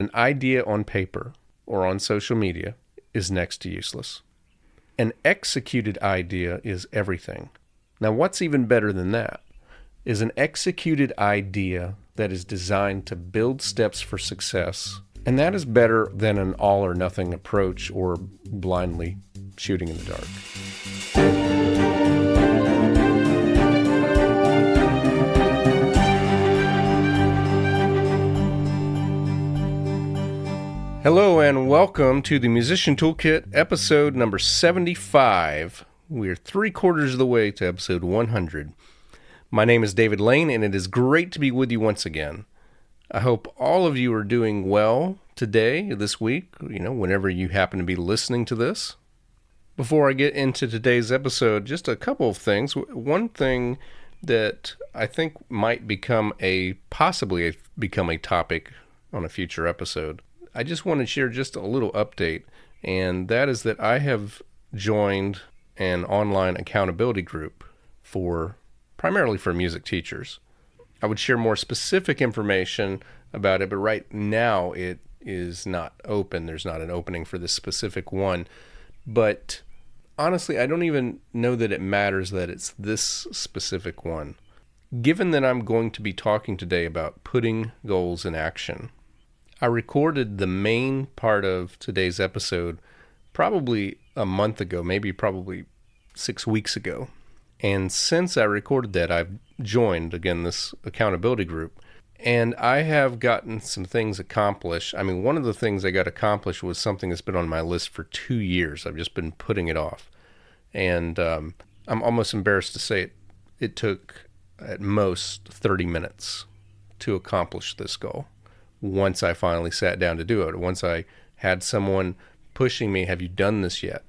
An idea on paper or on social media is next to useless. An executed idea is everything. Now, what's even better than that is an executed idea that is designed to build steps for success. And that is better than an all or nothing approach or blindly shooting in the dark. Hello and welcome to the Musician Toolkit, episode number 75. We're 3/4 of the way to episode 100. My name is David Lane, and it is great to be with you once again. I hope all of you are doing well today, this week, whenever you happen to be listening to this. Before I get into today's episode, just a couple of things. One thing that I think might possibly become a topic on a future episode. I just want to share just a little update, and that is that I have joined an online accountability group primarily for music teachers. I would share more specific information about it, but right now it is not open. There's not an opening for this specific one. But honestly, I don't even know that it matters that it's this specific one. Given that I'm going to be talking today about putting goals in action, I recorded the main part of today's episode probably a month ago, probably 6 weeks ago. And since I recorded that, I've joined, again, this accountability group. And I have gotten some things accomplished. One of the things I got accomplished was something that's been on my list for 2 years. I've just been putting it off. And I'm almost embarrassed to say it took at most 30 minutes to accomplish this goal. Once I finally sat down to do it, once I had someone pushing me, have you done this yet?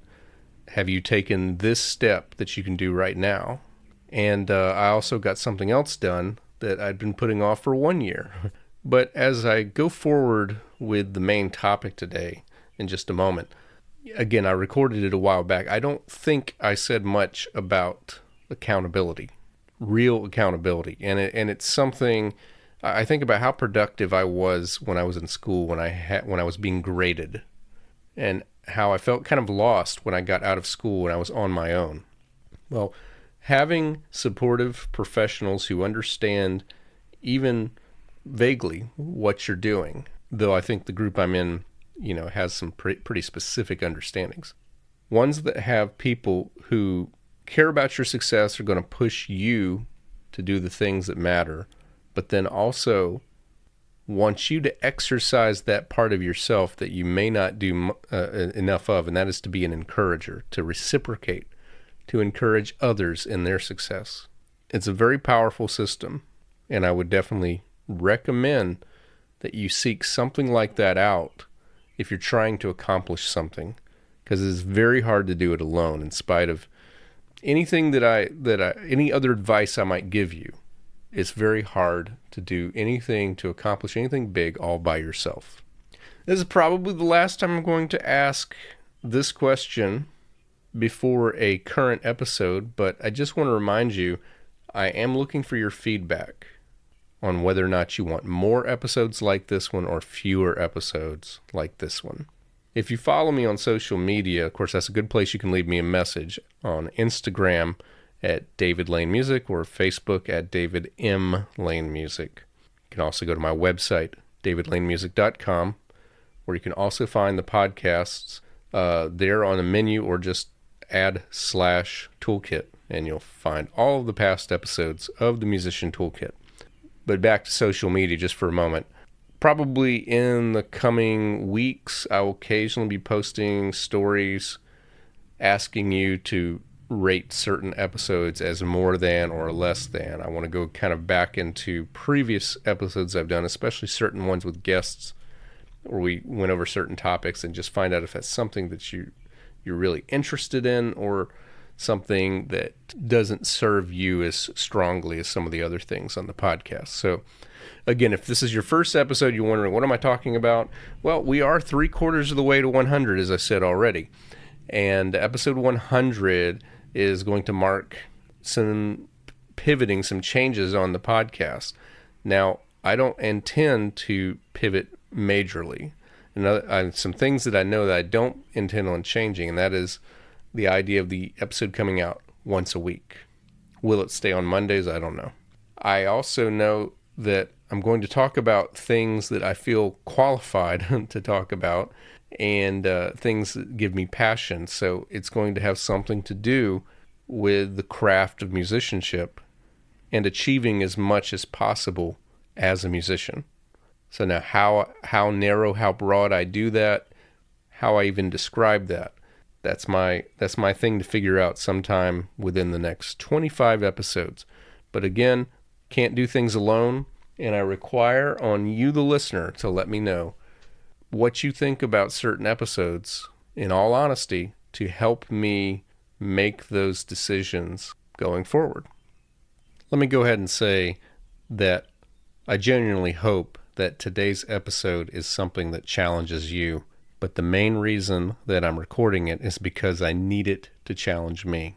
Have you taken this step that you can do right now? And I also got something else done that I'd been putting off for 1 year. But as I go forward with the main topic today in just a moment, again, I recorded it a while back. I don't think I said much about accountability, real accountability. And it's something I think about how productive I was when I was in school, when I was being graded, and how I felt kind of lost when I got out of school when I was on my own. Well, having supportive professionals who understand even vaguely what you're doing, though I think the group I'm in, has some pretty specific understandings. Ones that have people who care about your success are going to push you to do the things that matter, but then also wants you to exercise that part of yourself that you may not do enough of, and that is to be an encourager, to reciprocate, to encourage others in their success. It's a very powerful system, and I would definitely recommend that you seek something like that out if you're trying to accomplish something, because it is very hard to do it alone, in spite of anything any other advice I might give you. It's very hard to do anything, to accomplish anything big all by yourself. This is probably the last time I'm going to ask this question before a current episode, but I just want to remind you, I am looking for your feedback on whether or not you want more episodes like this one or fewer episodes like this one. If you follow me on social media, of course, that's a good place you can leave me a message on Instagram at David Lane Music or Facebook at David M. Lane Music. You can also go to my website, davidlanemusic.com, where you can also find the podcasts there on the menu, or just add/toolkit, and you'll find all of the past episodes of the Musician Toolkit. But back to social media just for a moment. Probably in the coming weeks, I will occasionally be posting stories asking you to rate certain episodes as more than or less than. I want to go kind of back into previous episodes I've done, especially certain ones with guests where we went over certain topics, and just find out if that's something that you're really interested in, or something that doesn't serve you as strongly as some of the other things on the podcast. So again, if this is your first episode, you're wondering, what am I talking about? Well, we are 3/4 of the way to 100, as I said already. And episode 100 is going to mark some pivoting, some changes on the podcast. Now, I don't intend to pivot majorly. And some things that I know that I don't intend on changing, and that is the idea of the episode coming out once a week. Will it stay on Mondays? I don't know. I also know that I'm going to talk about things that I feel qualified to talk about, and things that give me passion. So it's going to have something to do with the craft of musicianship and achieving as much as possible as a musician. So now how narrow, how broad I do that, how I even describe that, that's my thing to figure out sometime within the next 25 episodes. But again, can't do things alone, and I require on you, the listener, to let me know what you think about certain episodes, in all honesty, to help me make those decisions going forward. Let me go ahead and say that I genuinely hope that today's episode is something that challenges you, but the main reason that I'm recording it is because I need it to challenge me.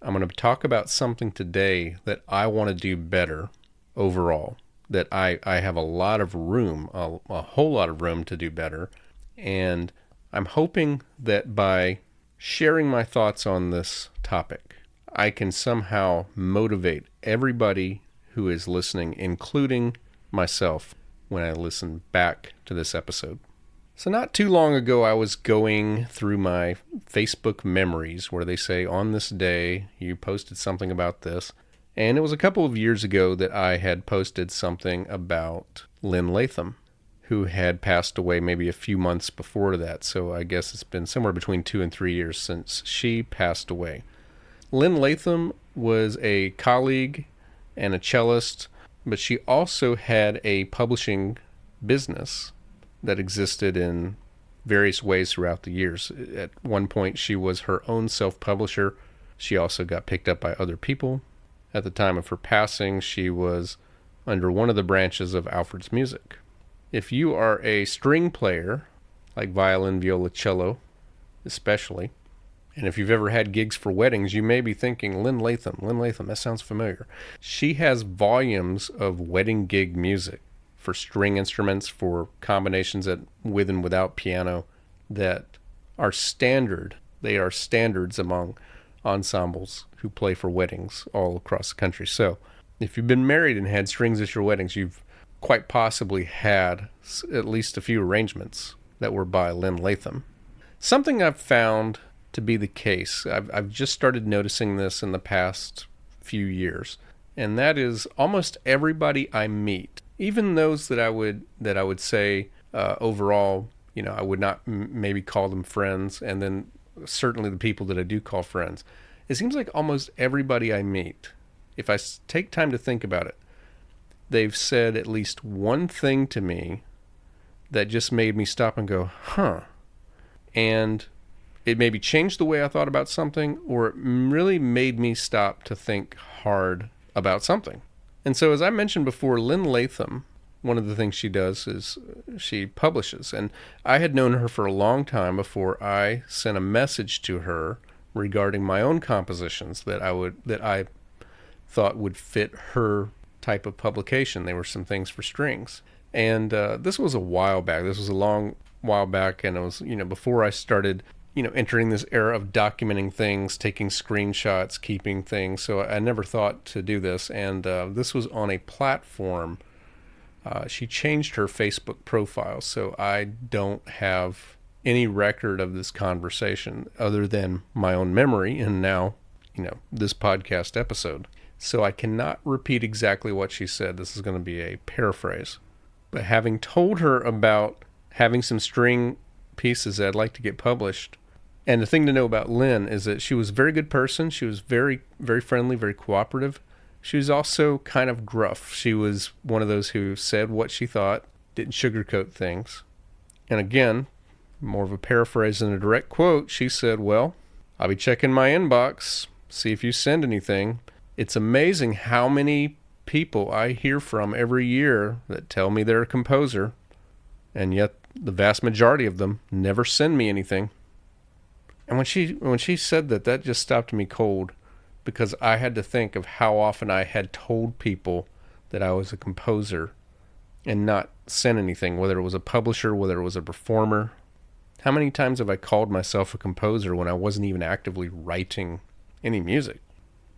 I'm going to talk about something today that I want to do better overall, that I have a lot of room, a whole lot of room to do better, and I'm hoping that by sharing my thoughts on this topic, I can somehow motivate everybody who is listening, including myself, when I listen back to this episode. So not too long ago, I was going through my Facebook memories where they say, on this day, you posted something about this. And it was a couple of years ago that I had posted something about Lynn Latham, who had passed away maybe a few months before that. So I guess it's been somewhere between 2 and 3 years since she passed away. Lynn Latham was a colleague and a cellist, but she also had a publishing business that existed in various ways throughout the years. At one point, she was her own self-publisher. She also got picked up by other people. At the time of her passing, she was under one of the branches of Alfred's Music. If you are a string player, like violin, viola, cello, especially, and if you've ever had gigs for weddings, you may be thinking, Lynn Latham, that sounds familiar. She has volumes of wedding gig music for string instruments, for combinations with and without piano that are standard. They are standards among ensembles who play for weddings all across the country. So if you've been married and had strings at your weddings, you've quite possibly had at least a few arrangements that were by Lynn Latham. Something I've found to be the case, I've just started noticing this in the past few years, and that is almost everybody I meet, even those that I would say overall, I would not maybe call them friends, and then certainly the people that I do call friends, it seems like almost everybody I meet, if I take time to think about it, they've said at least one thing to me that just made me stop and go, huh. And it maybe changed the way I thought about something, or it really made me stop to think hard about something. And so, as I mentioned before, Lynn Latham, one of the things she does is she publishes. And I had known her for a long time before I sent a message to her regarding my own compositions that I thought would fit her type of publication. They were some things for strings. And this was a while back. This was a long while back, and it was, before I started, entering this era of documenting things, taking screenshots, keeping things. So I never thought to do this. And this was on a platform. She changed her Facebook profile, so I don't have any record of this conversation other than my own memory and now, this podcast episode. So I cannot repeat exactly what she said. This is going to be a paraphrase. But having told her about having some string pieces that I'd like to get published, and the thing to know about Lynn is that she was a very good person. She was very, very friendly, very cooperative. She was also kind of gruff. She was one of those who said what she thought, didn't sugarcoat things. And again, more of a paraphrase than a direct quote, she said, well, I'll be checking my inbox, see if you send anything. It's amazing how many people I hear from every year that tell me they're a composer, and yet the vast majority of them never send me anything. And when she said that just stopped me cold, because I had to think of how often I had told people that I was a composer and not sent anything, whether it was a publisher, whether it was a performer. How many times have I called myself a composer when I wasn't even actively writing any music?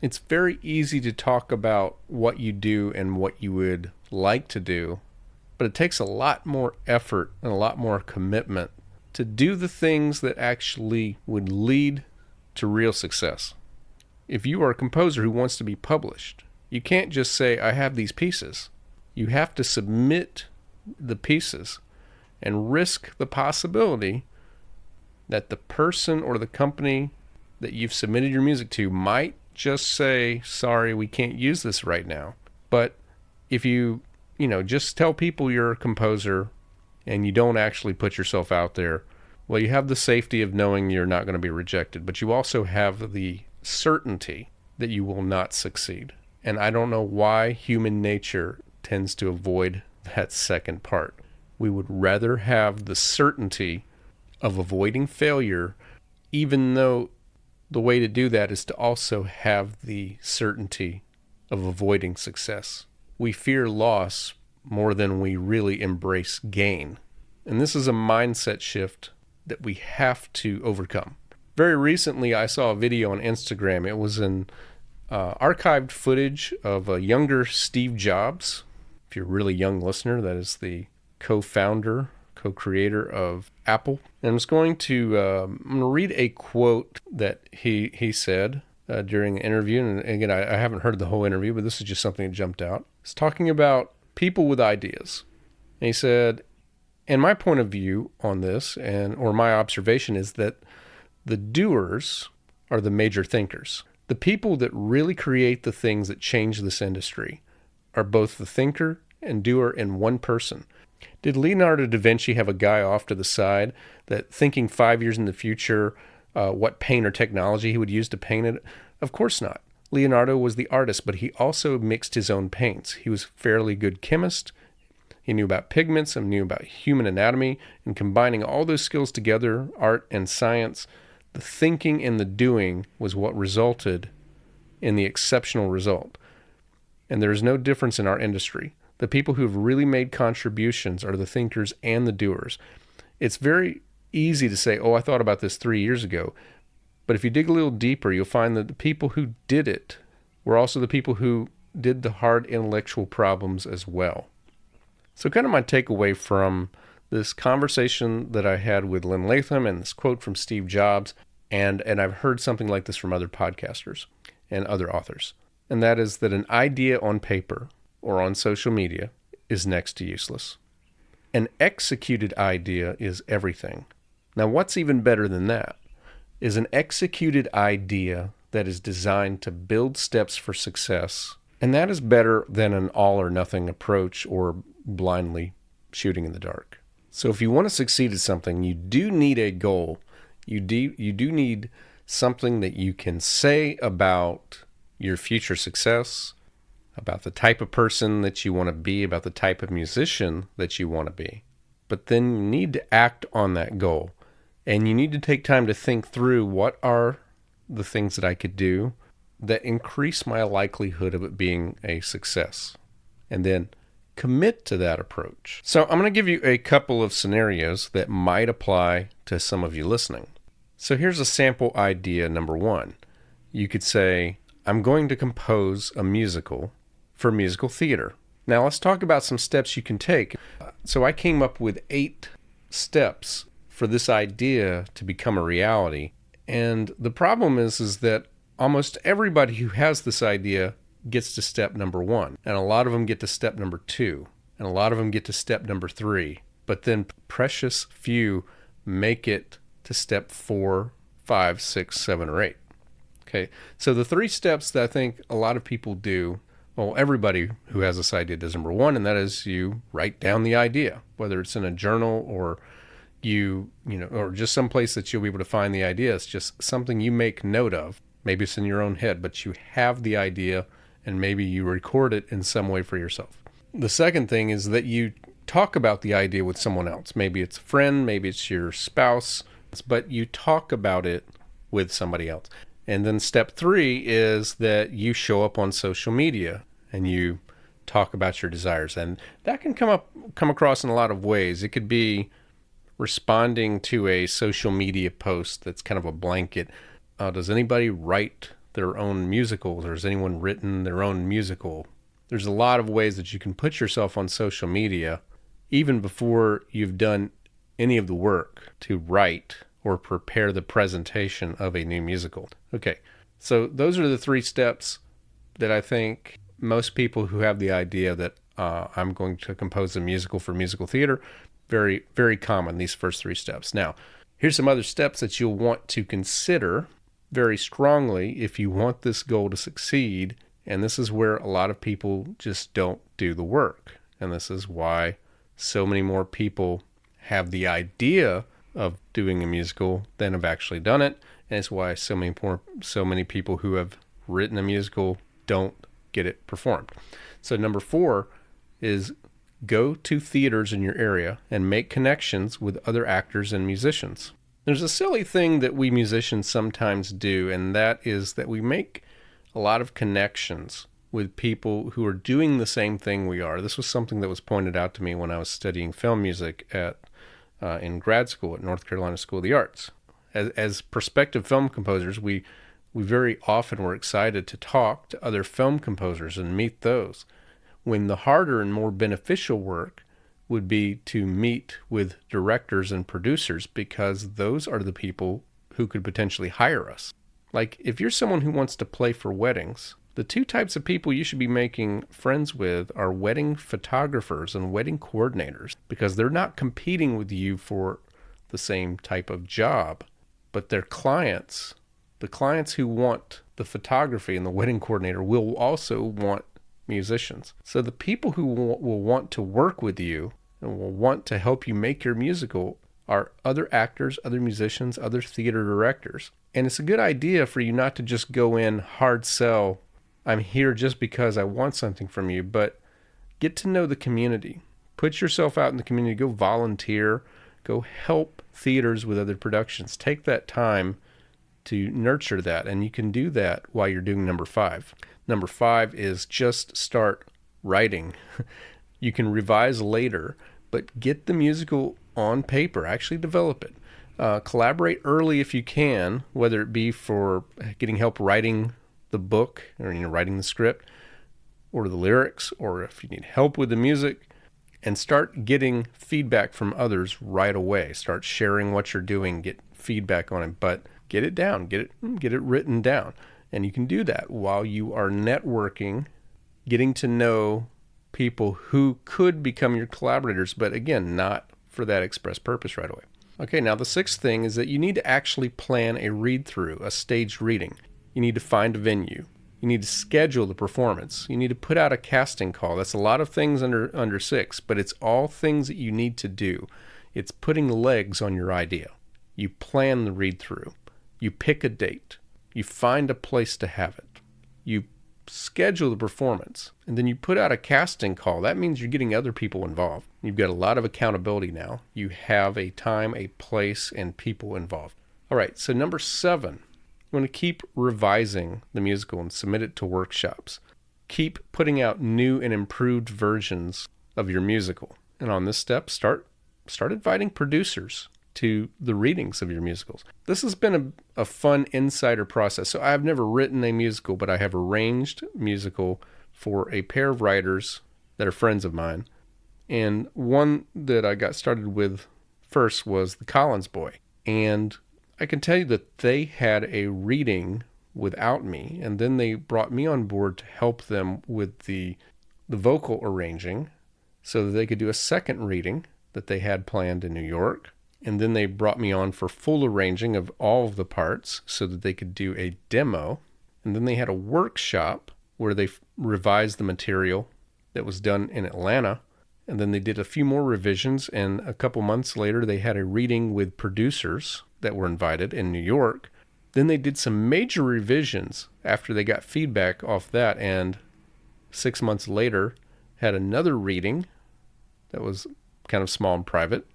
It's very easy to talk about what you do and what you would like to do, but it takes a lot more effort and a lot more commitment to do the things that actually would lead to real success. If you are a composer who wants to be published, you can't just say, I have these pieces. You have to submit the pieces and risk the possibility that the person or the company that you've submitted your music to might just say, sorry, we can't use this right now. But if you just tell people you're a composer and you don't actually put yourself out there, well, you have the safety of knowing you're not going to be rejected, but you also have the certainty that you will not succeed. And I don't know why human nature tends to avoid that second part. We would rather have the certainty of avoiding failure, even though the way to do that is to also have the certainty of avoiding success. We fear loss more than we really embrace gain. And this is a mindset shift that we have to overcome. Very recently, I saw a video on Instagram. It was an archived footage of a younger Steve Jobs. If you're a really young listener, that is the co-founder, co-creator of Apple. And I'm going to read a quote that he said during the interview. And again, I haven't heard the whole interview, but this is just something that jumped out. He's talking about people with ideas. And he said, and my point of view on this, or my observation, is that the doers are the major thinkers. The people that really create the things that change this industry are both the thinker and doer in one person. Did Leonardo da Vinci have a guy off to the side that thinking 5 years in the future what paint or technology he would use to paint it? Of course not. Leonardo was the artist, but he also mixed his own paints. He was a fairly good chemist. He knew about pigments and knew about human anatomy, and combining all those skills together, art and science, the thinking and the doing was what resulted in the exceptional result. And there is no difference in our industry. The people who have really made contributions are the thinkers and the doers. It's very easy to say, oh, I thought about this 3 years ago. But if you dig a little deeper, you'll find that the people who did it were also the people who did the hard intellectual problems as well. So kind of my takeaway from this conversation that I had with Lynn Latham and this quote from Steve Jobs, and I've heard something like this from other podcasters and other authors, and that is that an idea on paper or on social media is next to useless. An executed idea is everything. Now, what's even better than that is an executed idea that is designed to build steps for success, and that is better than an all-or-nothing approach or blindly shooting in the dark. So if you want to succeed at something, you do need a goal. You do need something that you can say about your future success, about the type of person that you want to be, about the type of musician that you want to be. But then you need to act on that goal. And you need to take time to think through what are the things that I could do that increase my likelihood of it being a success. And then commit to that approach. So I'm going to give you a couple of scenarios that might apply to some of you listening. So here's a sample idea number one. You could say, I'm going to compose a musical for musical theater. Now let's talk about some steps you can take. So I came up with 8 steps for this idea to become a reality. And the problem is that almost everybody who has this idea gets to step number 1. And a lot of them get to step number 2. And a lot of them get to step number 3. But then precious few make it to step 4, 5, 6, 7, or 8. Okay, so the 3 steps that I think a lot of people do, well, everybody who has this idea does number 1, and that is you write down the idea, whether it's in a journal or or just some place that you'll be able to find the idea. It's just something you make note of. Maybe it's in your own head, but you have the idea and maybe you record it in some way for yourself. The second thing is that you talk about the idea with someone else. Maybe it's a friend, maybe it's your spouse, but you talk about it with somebody else. And then step 3 is that you show up on social media and you talk about your desires. And that can come across in a lot of ways. It could be responding to a social media post that's kind of a blanket. Does anybody write their own musicals, or has anyone written their own musical? There's a lot of ways that you can put yourself on social media even before you've done any of the work to write or prepare the presentation of a new musical. Okay, so those are the 3 steps that I think most people who have the idea that I'm going to compose a musical for musical theater, very, very common, these first 3 steps. Now, here's some other steps that you'll want to consider very strongly if you want this goal to succeed. And this is where a lot of people just don't do the work. And this is why so many more people have the idea of doing a musical than have actually done it. And it's why so many people who have written a musical don't get it performed. So number 4 is go to theaters in your area and make connections with other actors and musicians. There's a silly thing that we musicians sometimes do, and that is that we make a lot of connections with people who are doing the same thing we are. This was something that was pointed out to me when I was studying film music in grad school at North Carolina School of the Arts. As prospective film composers, we very often were excited to talk to other film composers and meet those, when the harder and more beneficial work would be to meet with directors and producers, because those are the people who could potentially hire us. Like, if you're someone who wants to play for weddings, the 2 types of people you should be making friends with are wedding photographers and wedding coordinators, because they're not competing with you for the same type of job, but their clients, the clients who want the photography and the wedding coordinator, will also want musicians. So the people who will want to work with you and will want to help you make your musical are other actors, other musicians, other theater directors. And it's a good idea for you not to just go in hard sell, I'm here just because I want something from you, but get to know the community. Put yourself out in the community. Go volunteer. Go help theaters with other productions. Take that time to nurture that, and you can do that while you're doing number 5. Number 5 is just start writing. You can revise later, but get the musical on paper. Actually develop it. Collaborate early if you can, whether it be for getting help writing the book, or writing the script or the lyrics, or if you need help with the music, and start getting feedback from others right away. Start sharing what you're doing, get feedback on it, but get it down, get it written down. And you can do that while you are networking, getting to know people who could become your collaborators, but again, not for that express purpose right away. Okay, now the 6th thing is that you need to actually plan a read-through, a staged reading. You need to find a venue. You need to schedule the performance. You need to put out a casting call. That's a lot of things under 6, but it's all things that you need to do. It's putting legs on your idea. You plan the read-through. You pick a date. You find a place to have it. You schedule the performance, and then you put out a casting call. That means you're getting other people involved. You've got a lot of accountability now. You have a time, a place, and people involved. All right, so number 7. You want to keep revising the musical and submit it to workshops. Keep putting out new and improved versions of your musical. And on this step, start inviting producers to the readings of your musicals. This has been a fun insider process. So I've never written a musical, but I have arranged musical for a pair of writers that are friends of mine. And one that I got started with first was The Collins Boy. And I can tell you that they had a reading without me, and then they brought me on board to help them with the vocal arranging so that they could do a second reading that they had planned in New York. And then they brought me on for full arranging of all of the parts so that they could do a demo. And then they had a workshop where they revised the material that was done in Atlanta. And then they did a few more revisions, and a couple months later they had a reading with producers that were invited in New York. Then they did some major revisions after they got feedback off that, and 6 months later had another reading that was kind of small and private.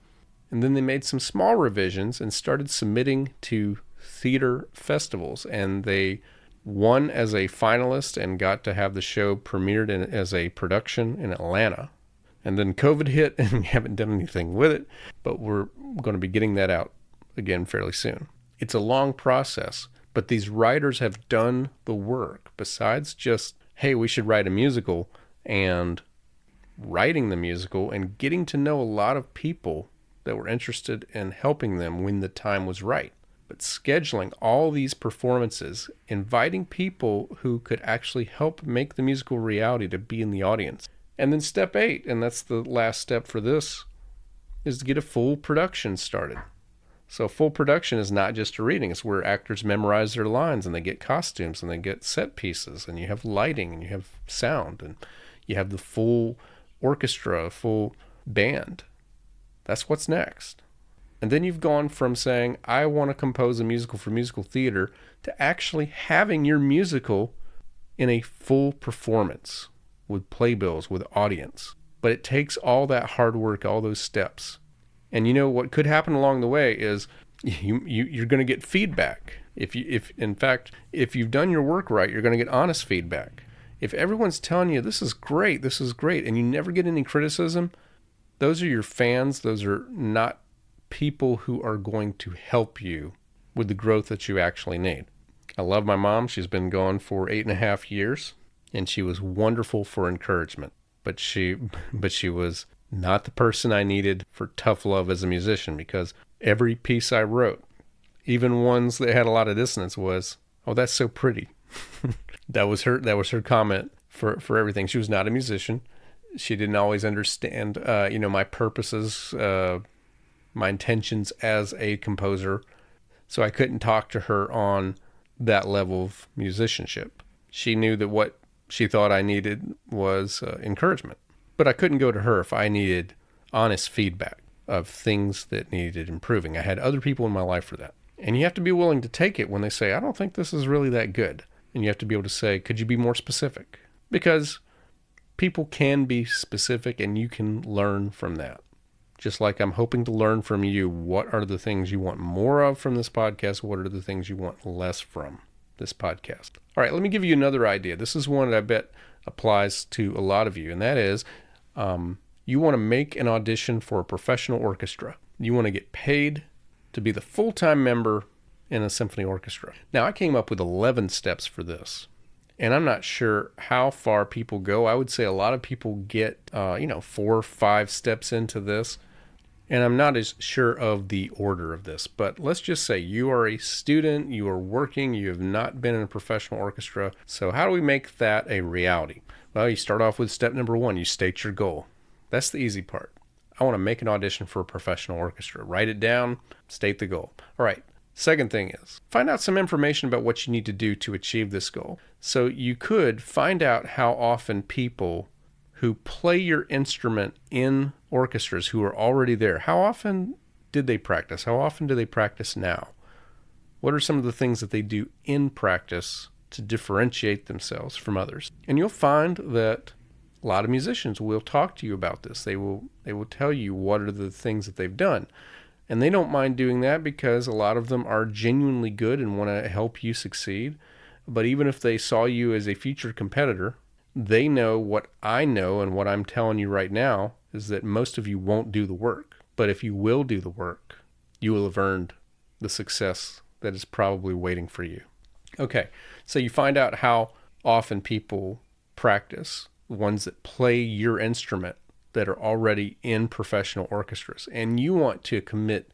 And then they made some small revisions and started submitting to theater festivals, and they won as a finalist and got to have the show premiered as a production in Atlanta. And then COVID hit and we haven't done anything with it, but we're going to be getting that out again fairly soon. It's a long process, but these writers have done the work. Besides just, hey, we should write a musical, and writing the musical and getting to know a lot of people that were interested in helping them when the time was right. But scheduling all these performances, inviting people who could actually help make the musical reality to be in the audience. And then step 8, and that's the last step for this, is to get a full production started. So full production is not just a reading. It's where actors memorize their lines and they get costumes and they get set pieces and you have lighting and you have sound and you have the full orchestra, full band. That's what's next. And then you've gone from saying, I want to compose a musical for musical theater, to actually having your musical in a full performance with playbills, with audience. But it takes all that hard work, all those steps. And you know what could happen along the way is you're going to get feedback. If you've done your work right, you're going to get honest feedback. If everyone's telling you this is great, and you never get any criticism, those are your fans. Those are not people who are going to help you with the growth that you actually need. I love my mom. She's been gone for 8.5 years, and she was wonderful for encouragement. But she was not the person I needed for tough love as a musician, because every piece I wrote, even ones that had a lot of dissonance, was, "Oh, that's so pretty." That was her comment for everything. She was not a musician. She didn't always understand, my purposes, my intentions as a composer. So I couldn't talk to her on that level of musicianship. She knew that what she thought I needed was encouragement. But I couldn't go to her if I needed honest feedback of things that needed improving. I had other people in my life for that. And you have to be willing to take it when they say, I don't think this is really that good. And you have to be able to say, could you be more specific? Because people can be specific and you can learn from that. Just like I'm hoping to learn from you, what are the things you want more of from this podcast? What are the things you want less from this podcast? All right, let me give you another idea. This is one that I bet applies to a lot of you, and that is you want to make an audition for a professional orchestra. You want to get paid to be the full-time member in a symphony orchestra. Now, I came up with 11 steps for this, and I'm not sure how far people go. I would say a lot of people get 4 or 5 steps into this, and I'm not as sure of the order of this, but let's just say you are a student, you are working, you have not been in a professional orchestra. So how do we make that a reality? Well, you start off with step number 1. You state your goal. That's the easy part. I want to make an audition for a professional orchestra. Write it down, state the goal. All right. Second thing is, find out some information about what you need to do to achieve this goal. So you could find out how often people who play your instrument in orchestras who are already there, how often did they practice? How often do they practice now? What are some of the things that they do in practice to differentiate themselves from others? And you'll find that a lot of musicians will talk to you about this. They will tell you what are the things that they've done. And they don't mind doing that because a lot of them are genuinely good and want to help you succeed. But even if they saw you as a future competitor, they know what I know, and what I'm telling you right now is that most of you won't do the work. But if you will do the work, you will have earned the success that is probably waiting for you. Okay, so you find out how often people practice, the ones that play your instrument that are already in professional orchestras, and you want to commit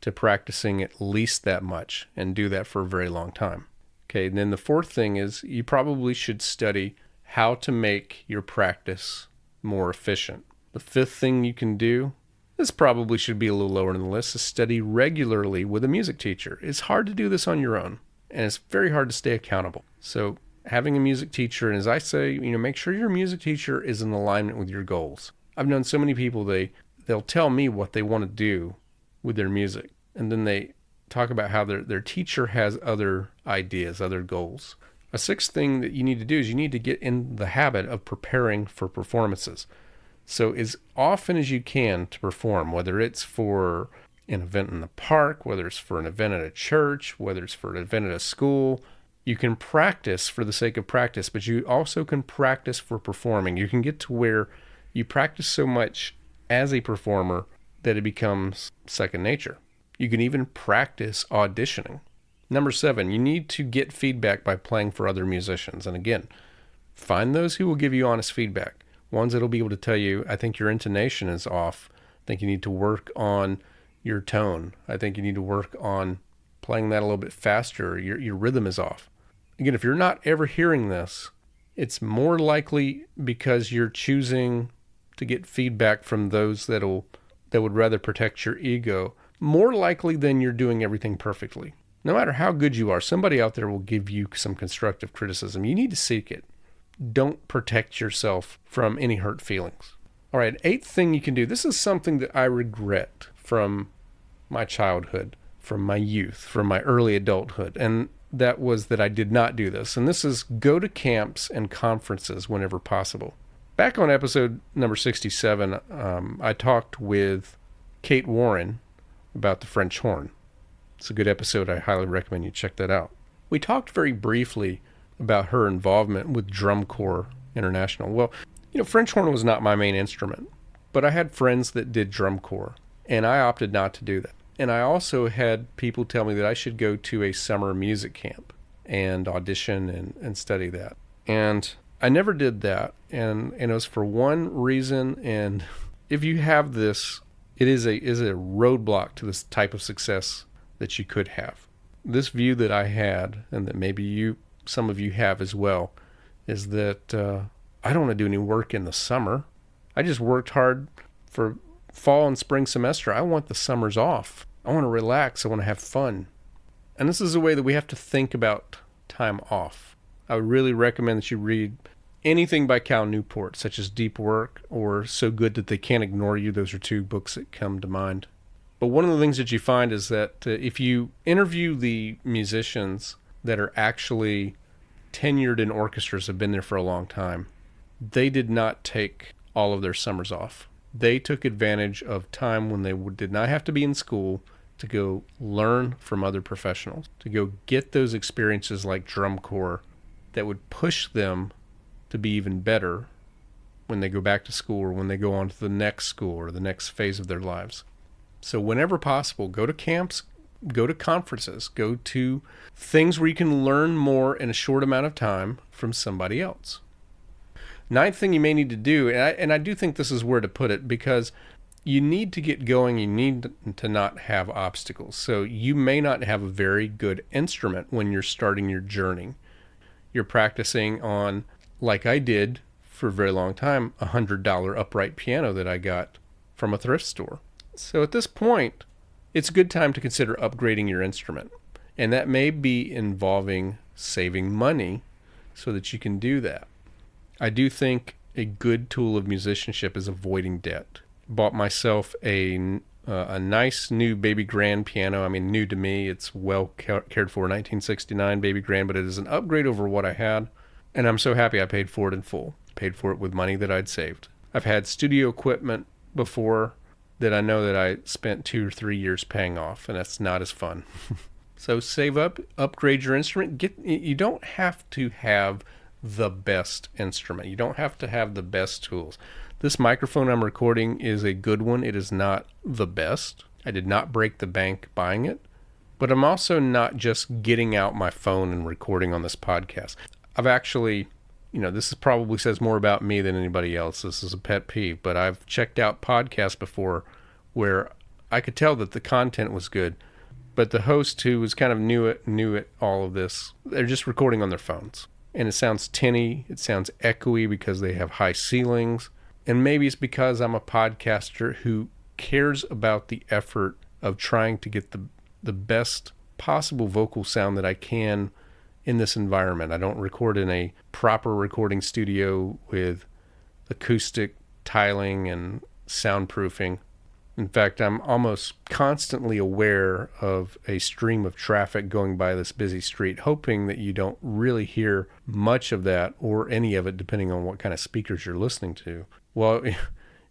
to practicing at least that much and do that for a very long time. Okay, and then the fourth thing is you probably should study how to make your practice more efficient. The fifth thing you can do, this probably should be a little lower on the list, is study regularly with a music teacher. It's hard to do this on your own, and it's very hard to stay accountable. So having a music teacher, and as I say, make sure your music teacher is in alignment with your goals. I've known so many people, they'll tell me what they want to do with their music, and then they talk about how their teacher has other ideas, other goals. A sixth thing that you need to do is you need to get in the habit of preparing for performances. So as often as you can to perform, whether it's for an event in the park, whether it's for an event at a church, whether it's for an event at a school, You can practice for the sake of practice, but you also can practice for performing. You can get to where you practice so much as a performer that it becomes second nature. You can even practice auditioning. Number 7, you need to get feedback by playing for other musicians. And again, find those who will give you honest feedback. Ones that will be able to tell you, I think your intonation is off. I think you need to work on your tone. I think you need to work on playing that a little bit faster. Your rhythm is off. Again, if you're not ever hearing this, it's more likely because you're choosing to get feedback from those that would rather protect your ego, more likely than you're doing everything perfectly. No matter how good you are, somebody out there will give you some constructive criticism. You need to seek it. Don't protect yourself from any hurt feelings. All right, 8th thing you can do. This is something that I regret from my childhood, from my youth, from my early adulthood, and that was that I did not do this. And this is go to camps and conferences whenever possible. Back on episode number 67, I talked with Kate Warren about the French horn. It's a good episode. I highly recommend you check that out. We talked very briefly about her involvement with Drum Corps International. Well, French horn was not my main instrument, but I had friends that did drum corps, and I opted not to do that. And I also had people tell me that I should go to a summer music camp and audition and study that. And I never did that, and it was for one reason, and if you have this, it is a roadblock to this type of success that you could have. This view that I had, and that maybe some of you have as well, is that I don't want to do any work in the summer. I just worked hard for fall and spring semester. I want the summers off. I want to relax. I want to have fun. And this is a way that we have to think about time off. I would really recommend that you read anything by Cal Newport, such as Deep Work or So Good That They Can't Ignore You. Those are 2 books that come to mind. But one of the things that you find is that if you interview the musicians that are actually tenured in orchestras, have been there for a long time, they did not take all of their summers off. They took advantage of time when they did not have to be in school to go learn from other professionals, to go get those experiences like drum corps that would push them to be even better when they go back to school or when they go on to the next school or the next phase of their lives. So whenever possible, go to camps, go to conferences, go to things where you can learn more in a short amount of time from somebody else. 9th thing you may need to do, and I do think this is where to put it, because you need to get going, you need to not have obstacles. So you may not have a very good instrument when you're starting your journey. You're practicing on, like I did for a very long time, a $100 upright piano that I got from a thrift store. So at this point, it's a good time to consider upgrading your instrument. And that may be involving saving money so that you can do that. I do think a good tool of musicianship is avoiding debt. Bought myself a nice new baby grand piano. I mean, new to me. It's well cared for, 1969 baby grand, but it is an upgrade over what I had. And I'm so happy I paid for it in full. Paid for it with money that I'd saved. I've had studio equipment before that I know that I spent 2 or 3 years paying off, and that's not as fun. So save up, upgrade your instrument. You don't have to have the best instrument. You don't have to have the best tools. This microphone I'm recording is a good one. It is not the best. I did not break the bank buying it, but I'm also not just getting out my phone and recording on this podcast. I've actually, this probably says more about me than anybody else. This is a pet peeve, but I've checked out podcasts before where I could tell that the content was good, but the host, who was kind of new at all of this, they're just recording on their phones. And it sounds tinny, it sounds echoey because they have high ceilings. And maybe it's because I'm a podcaster who cares about the effort of trying to get the best possible vocal sound that I can in this environment. I don't record in a proper recording studio with acoustic tiling and soundproofing. In fact, I'm almost constantly aware of a stream of traffic going by this busy street, hoping that you don't really hear much of that or any of it, depending on what kind of speakers you're listening to. Well,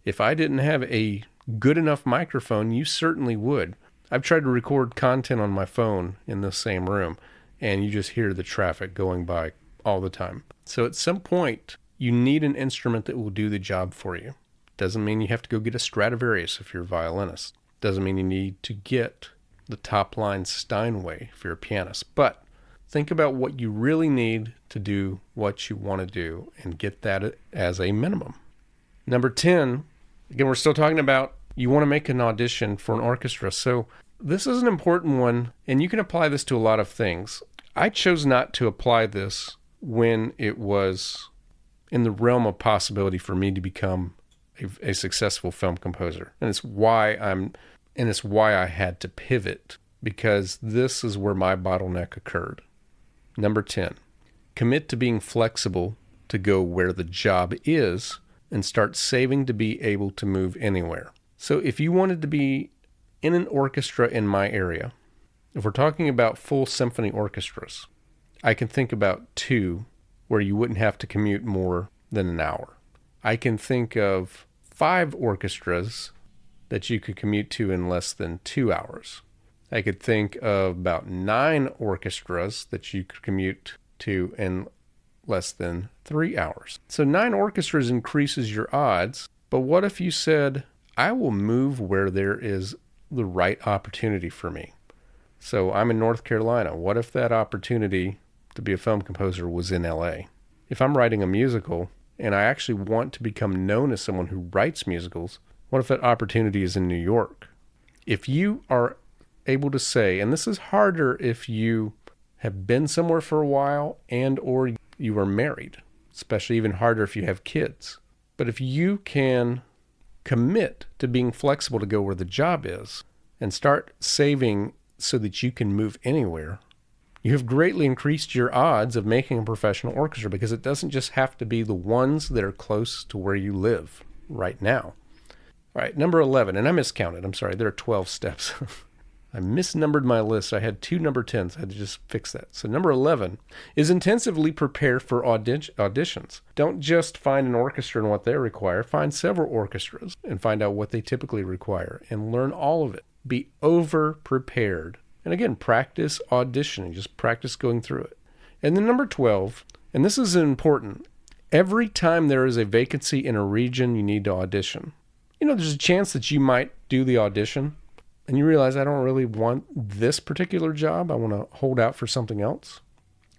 if I didn't have a good enough microphone, you certainly would. I've tried to record content on my phone in this same room, and you just hear the traffic going by all the time. So at some point, you need an instrument that will do the job for you. Doesn't mean you have to go get a Stradivarius if you're a violinist. Doesn't mean you need to get the top line Steinway if you're a pianist. But think about what you really need to do what you want to do and get that as a minimum. Number 10, again, we're still talking about you want to make an audition for an orchestra. So this is an important one, and you can apply this to a lot of things. I chose not to apply this when it was in the realm of possibility for me to become a successful film composer. And it's why I had to pivot, because this is where my bottleneck occurred. Number 10, commit to being flexible to go where the job is and start saving to be able to move anywhere. So if you wanted to be in an orchestra in my area, if we're talking about full symphony orchestras, I can think about 2 where you wouldn't have to commute more than an hour. I can think of 5 orchestras that you could commute to in less than 2 hours. I could think of about 9 orchestras that you could commute to in less than 3 hours. So 9 orchestras increases your odds, but what if you said, I will move where there is the right opportunity for me? So I'm in North Carolina. What if that opportunity to be a film composer was in LA? If I'm writing a musical and I actually want to become known as someone who writes musicals, what if that opportunity is in New York? If you are able to say, and this is harder if you have been somewhere for a while and or you are married, especially even harder if you have kids. But if you can commit to being flexible to go where the job is and start saving so that you can move anywhere, you have greatly increased your odds of making a professional orchestra, because it doesn't just have to be the ones that are close to where you live right now. All right, number 11, and I miscounted. I'm sorry, there are 12 steps. I misnumbered my list. I had 2 number 10s. I had to just fix that. So number 11 is intensively prepare for auditions. Don't just find an orchestra and what they require. Find several orchestras and find out what they typically require and learn all of it. Be over-prepared. And again, practice auditioning. Just practice going through it. And then number 12, and this is important, every time there is a vacancy in a region, you need to audition. You know, there's a chance that you might do the audition and you realize, I don't really want this particular job. I want to hold out for something else.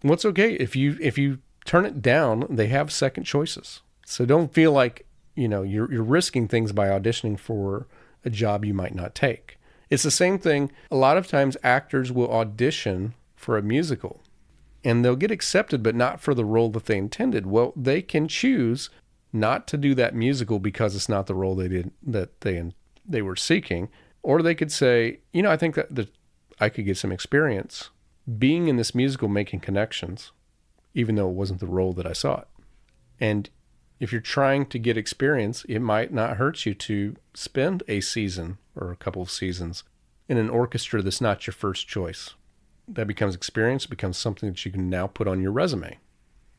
What's okay if you turn it down, they have second choices. So don't feel like, you're risking things by auditioning for a job you might not take. It's the same thing. A lot of times actors will audition for a musical and they'll get accepted, but not for the role that they intended. Well, they can choose not to do that musical because it's not the role they were seeking. Or they could say, I think that I could get some experience being in this musical, making connections, even though it wasn't the role that I sought. And if you're trying to get experience, it might not hurt you to spend a season or a couple of seasons in an orchestra that's not your first choice. That becomes experience, becomes something that you can now put on your resume.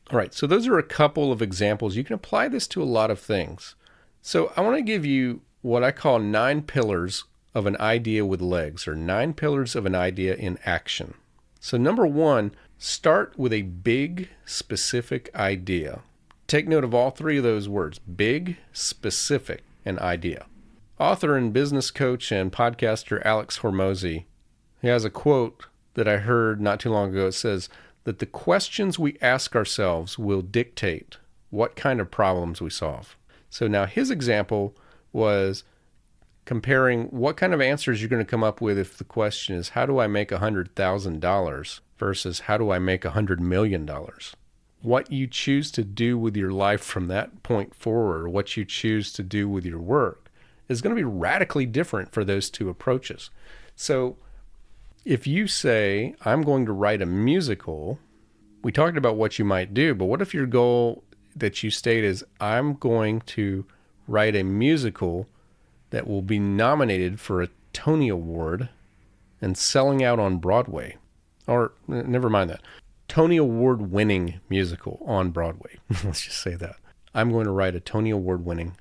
All right, so those are a couple of examples. You can apply this to a lot of things. So I want to give you what I call 9 pillars of an idea with legs, or 9 pillars of an idea in action. So number 1, start with a big, specific idea. Take note of all 3 of those words: big, specific, and idea. Author and business coach and podcaster Alex Hormozy, he has a quote that I heard not too long ago. It says that the questions we ask ourselves will dictate what kind of problems we solve. So now his example was comparing what kind of answers you're going to come up with if the question is, how do I make $100,000 versus how do I make $100 million? What you choose to do with your life from that point forward, what you choose to do with your work, is going to be radically different for those 2 approaches. So if you say, I'm going to write a musical, we talked about what you might do, but what if your goal that you state is, I'm going to write a musical that will be nominated for a Tony Award and selling out on Broadway? Or never mind that. Tony Award winning musical on Broadway. Let's just say that. I'm going to write a Tony Award winning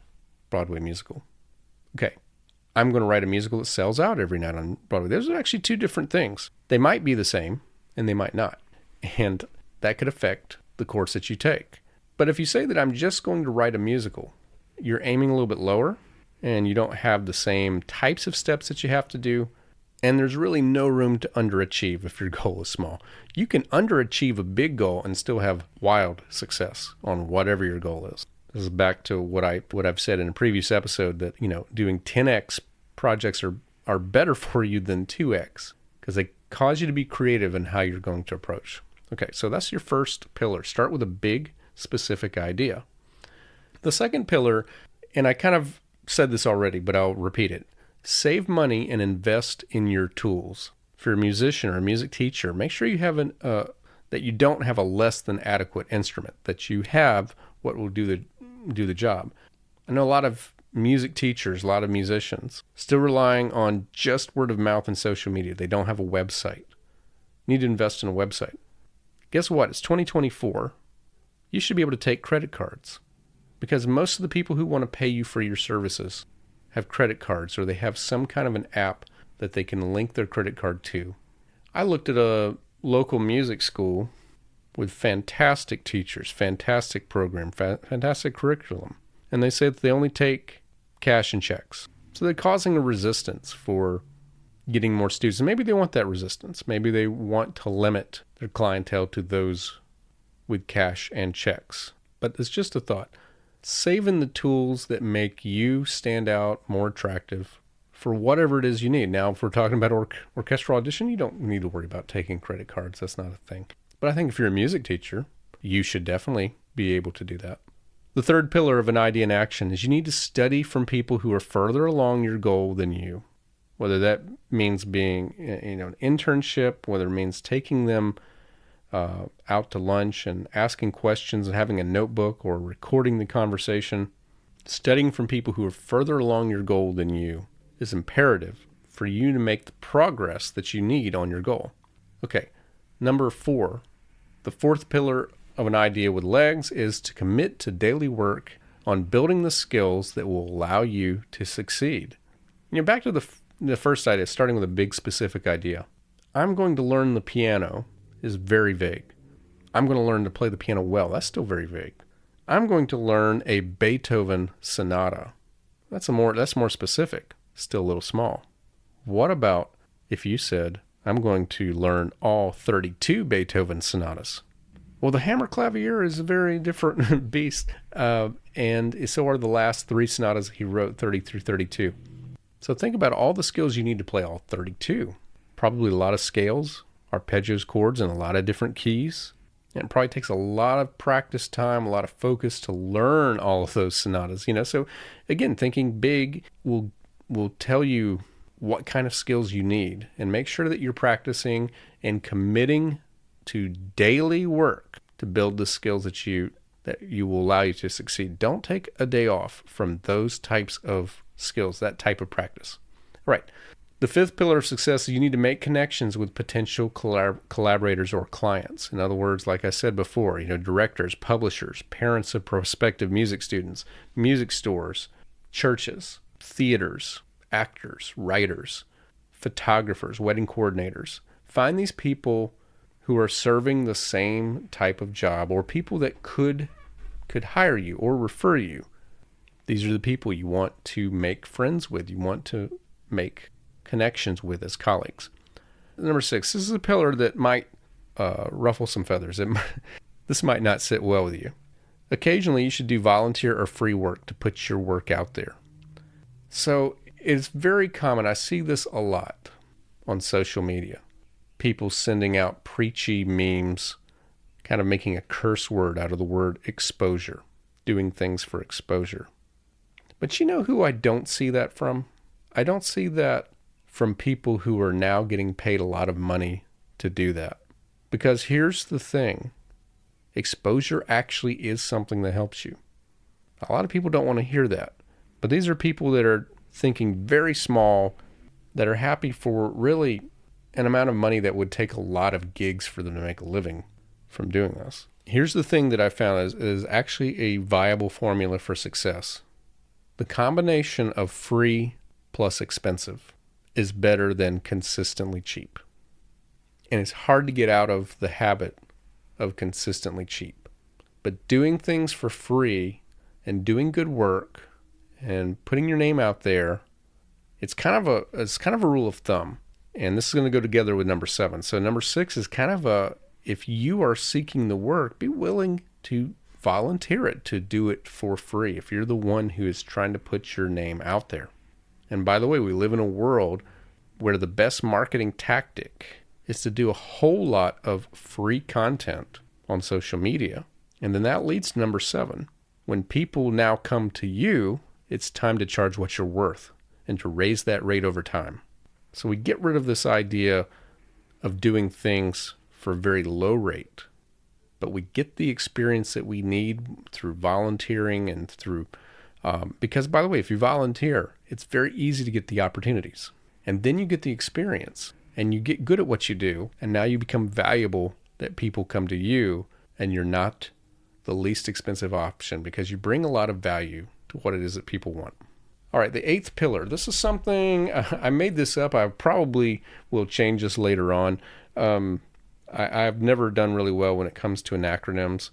Broadway musical. Okay. I'm going to write a musical that sells out every night on Broadway. Those are actually 2 different things. They might be the same and they might not. And that could affect the course that you take. But if you say that I'm just going to write a musical, you're aiming a little bit lower and you don't have the same types of steps that you have to do. And there's really no room to underachieve if your goal is small. You can underachieve a big goal and still have wild success on whatever your goal is. This is back to what I've said in a previous episode, that, doing 10x projects are better for you than 2x because they cause you to be creative in how you're going to approach. Okay, so that's your first pillar. Start with a big, specific idea. The second pillar, and I kind of said this already, but I'll repeat it. Save money and invest in your tools. If you're a musician or a music teacher, make sure you have that you don't have a less than adequate instrument, that you have what will do the job. I know a lot of music teachers, a lot of musicians, still relying on just word of mouth and social media. They don't have a website. You need to invest in a website. Guess what? It's 2024. You should be able to take credit cards because most of the people who want to pay you for your services have credit cards, or they have some kind of an app that they can link their credit card to. I looked at a local music school with fantastic teachers, fantastic program, fantastic curriculum, and they say that they only take cash and checks. So they're causing a resistance for getting more students. And maybe they want that resistance. Maybe they want to limit their clientele to those with cash and checks. But it's just a thought. Save in the tools that make you stand out, more attractive for whatever it is you need. Now, if we're talking about orchestral audition, you don't need to worry about taking credit cards. That's not a thing. But I think if you're a music teacher, you should definitely be able to do that. The third pillar of an idea in action is you need to study from people who are further along your goal than you. Whether that means being, an internship, whether it means taking them out to lunch and asking questions and having a notebook or recording the conversation. Studying from people who are further along your goal than you is imperative for you to make the progress that you need on your goal. Okay, number 4, the fourth pillar of an idea with legs is to commit to daily work on building the skills that will allow you to succeed. Back to the first idea, starting with a big specific idea. I'm going to learn the piano is very vague. I'm going to learn to play the piano well. That's still very vague. I'm going to learn a Beethoven sonata. That's more specific. Still a little small. What about if you said, I'm going to learn all 32 Beethoven sonatas? Well, the hammer clavier is a very different beast, and so are the last 3 sonatas he wrote, 30 through 32. So think about all the skills you need to play all 32. Probably a lot of scales, arpeggios, chords, and a lot of different keys. And it probably takes a lot of practice time, a lot of focus to learn all of those sonatas. So again, thinking big will tell you what kind of skills you need, and make sure that you're practicing and committing to daily work to build the skills that will allow you to succeed. Don't take a day off from those types of skills, that type of practice. All right. The fifth pillar of success is you need to make connections with potential collaborators or clients. In other words, like I said before, directors, publishers, parents of prospective music students, music stores, churches, theaters, actors, writers, photographers, wedding coordinators. Find these people who are serving the same type of job, or people that could hire you or refer you. These are the people you want to make friends with. You want to make connections with as colleagues. Number 6, this is a pillar that might ruffle some feathers. This might not sit well with you. Occasionally, you should do volunteer or free work to put your work out there. So it's very common. I see this a lot on social media. People sending out preachy memes, kind of making a curse word out of the word exposure, doing things for exposure. But you know who I don't see that from? I don't see that from people who are now getting paid a lot of money to do that. Because here's the thing. Exposure actually is something that helps you. A lot of people don't want to hear that. But these are people that are thinking very small, that are happy for really an amount of money that would take a lot of gigs for them to make a living from doing this. Here's the thing that I found is actually a viable formula for success. The combination of free plus expensive is better than consistently cheap. And it's hard to get out of the habit of consistently cheap. But doing things for free and doing good work and putting your name out there, it's kind of a rule of thumb. And this is going to go together with number 7. So number 6 is kind of if you are seeking the work, be willing to volunteer it, to do it for free. If you're the one who is trying to put your name out there. And by the way, we live in a world where the best marketing tactic is to do a whole lot of free content on social media. And then that leads to number 7. When people now come to you, it's time to charge what you're worth and to raise that rate over time. So we get rid of this idea of doing things for a very low rate, but we get the experience that we need through volunteering and through, because by the way, if you volunteer, it's very easy to get the opportunities. And then you get the experience and you get good at what you do. And now you become valuable that people come to you and you're not the least expensive option because you bring a lot of value to what it is that people want. All right, the 8th pillar. This is something, I made this up. I probably will change this later on. I've never done really well when it comes to acronyms,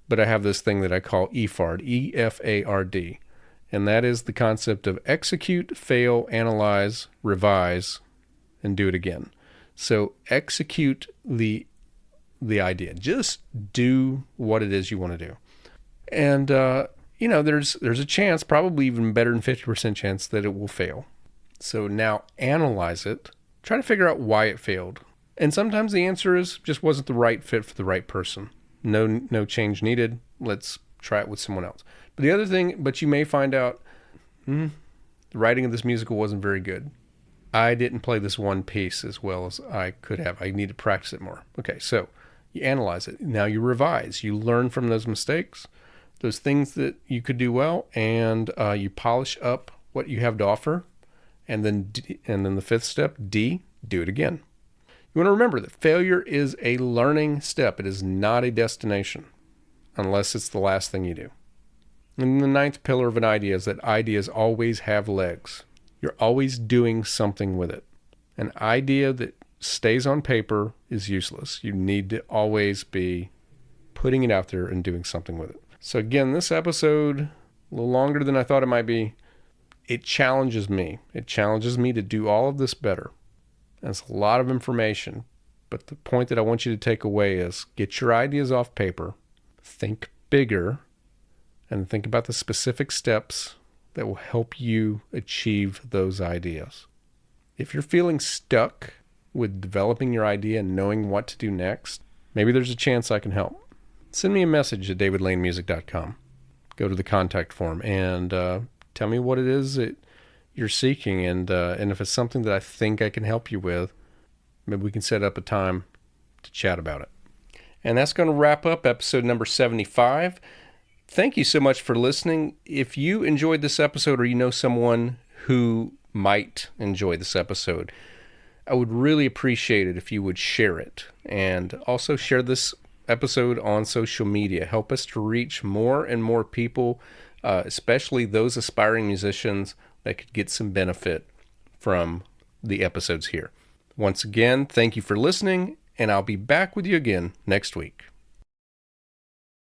but I have this thing that I call EFARD, E-F-A-R-D. And that is the concept of execute, fail, analyze, revise, and do it again. So execute the idea. Just do what it is you want to do. And, there's a chance, probably even better than 50% chance that it will fail. So now analyze it. Try to figure out why it failed. And sometimes the answer is just wasn't the right fit for the right person. No change needed. Let's try it with someone else. But you may find out, the writing of this musical wasn't very good. I didn't play this one piece as well as I could have. I need to practice it more. Okay, so you analyze it. Now you revise. You learn from those mistakes, those things that you could do well, and you polish up what you have to offer. And then the 5th step, D, do it again. You want to remember that failure is a learning step. It is not a destination unless it's the last thing you do. And the 9th pillar of an idea is that ideas always have legs. You're always doing something with it. An idea that stays on paper is useless. You need to always be putting it out there and doing something with it. So again, this episode, a little longer than I thought it might be, it challenges me. It challenges me to do all of this better. That's a lot of information, but the point that I want you to take away is get your ideas off paper, think bigger, and think about the specific steps that will help you achieve those ideas. If you're feeling stuck with developing your idea and knowing what to do next, maybe there's a chance I can help. Send me a message at davidlanemusic.com. Go to the contact form and tell me what it is that you're seeking, and if it's something that I think I can help you with, maybe we can set up a time to chat about it. And that's going to wrap up episode number 75. Thank you so much for listening. If you enjoyed this episode or you know someone who might enjoy this episode, I would really appreciate it if you would share it, and also share this episode on social media. Help us to reach more and more people, especially those aspiring musicians that could get some benefit from the episodes here. Once again, thank you for listening, and I'll be back with you again next week.